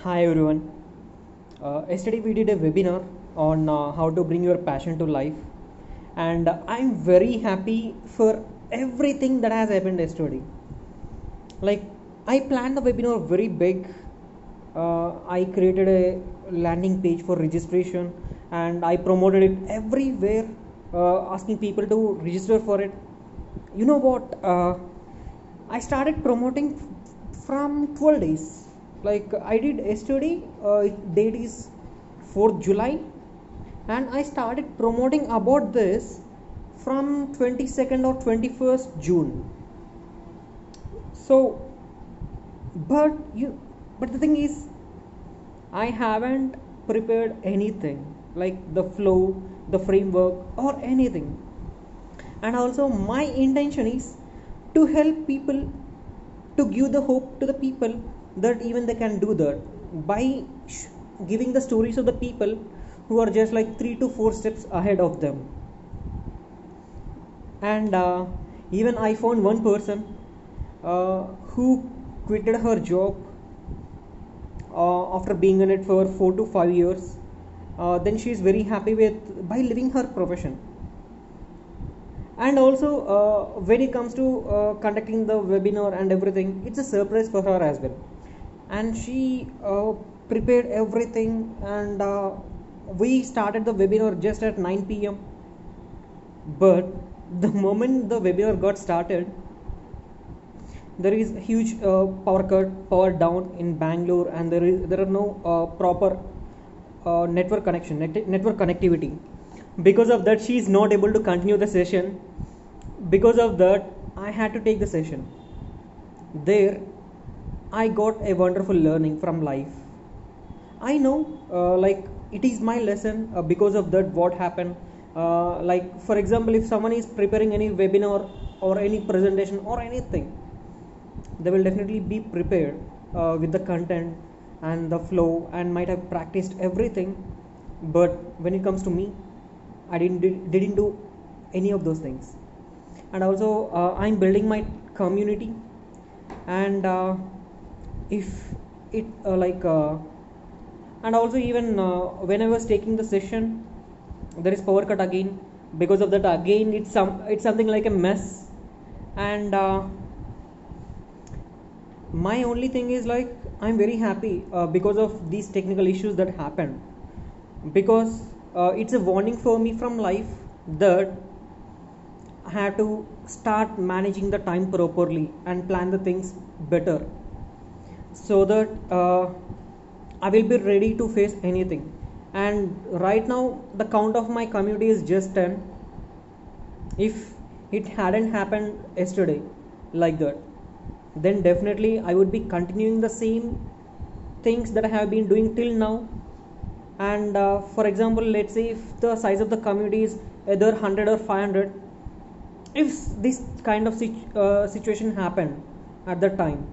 Hi everyone. Yesterday we did a webinar on how to bring your passion to life, and I'm very happy for everything that has happened yesterday. Like, I planned the webinar very big. I created a landing page for registration, and I promoted it everywhere, asking people to register for it. You know what? I started promoting from 12 days. Like, I did yesterday, date is 4th July, and I started promoting about this from 22nd or 21st June. So, but you, but the thing is, I haven't prepared anything like the flow, the framework, or anything. And also, my intention is to help people, to give the hope to the people that even they can do that by giving the stories of the people who are just like 3 to 4 steps ahead of them. And even I found one person who quitted her job after being in it for 4 to 5 years. Then she is very happy with by living her profession. And also, when it comes to conducting the webinar and everything, it's a surprise for her as well. And she prepared everything, and we started the webinar just at 9 p.m. But the moment the webinar got started, there is huge power cut, power down in Bangalore, and there are no proper network connectivity. Because of that, she is not able to continue the session. Because of that, I had to take the session. There, I got a wonderful learning from life. I know, like, it is my lesson. Because of that, what happened, like, for example, if someone is preparing any webinar or any presentation or anything, they will definitely be prepared with the content and the flow and might have practiced everything. But when it comes to me, I didn't do any of those things. And also, I'm building my community, and if it and also, even when I was taking the session, there is power cut again. Because of that, again it's something like a mess. And my only thing is, like, I'm very happy because of these technical issues that happened, because it's a warning for me from life that I have to start managing the time properly and plan the things better, so that I will be ready to face anything. And right now, the count of my community is just 10. If it hadn't happened yesterday like that, then definitely I would be continuing the same things that I have been doing till now. And for example, let's say if the size of the community is either 100 or 500, if this kind of situation happened at that time,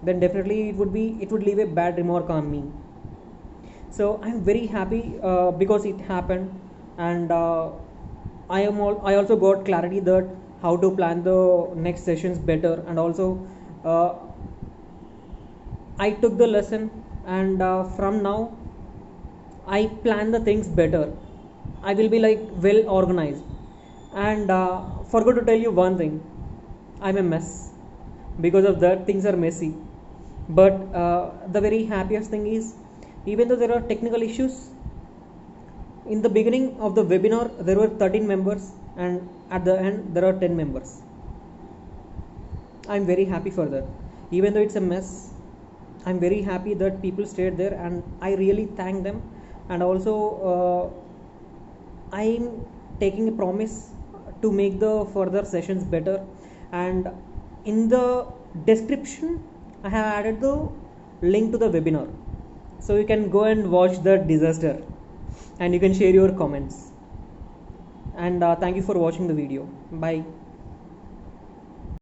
then definitely it would leave a bad remark on me. So I'm very happy because it happened. And I also got clarity that how to plan the next sessions better. And also, I took the lesson, and from now I plan the things better. I will be like well organized. And forgot to tell you one thing, I'm a mess. Because of that, things are messy. But the very happiest thing is, even though there are technical issues, in the beginning of the webinar there were 13 members, and at the end there are 10 members. I'm very happy for that. Even though it's a mess, I'm very happy that people stayed there, and I really thank them. And also, I'm taking a promise to make the further sessions better. And in the description, I have added the link to the webinar, so you can go and watch the disaster, and you can share your comments. And thank you for watching the video. Bye.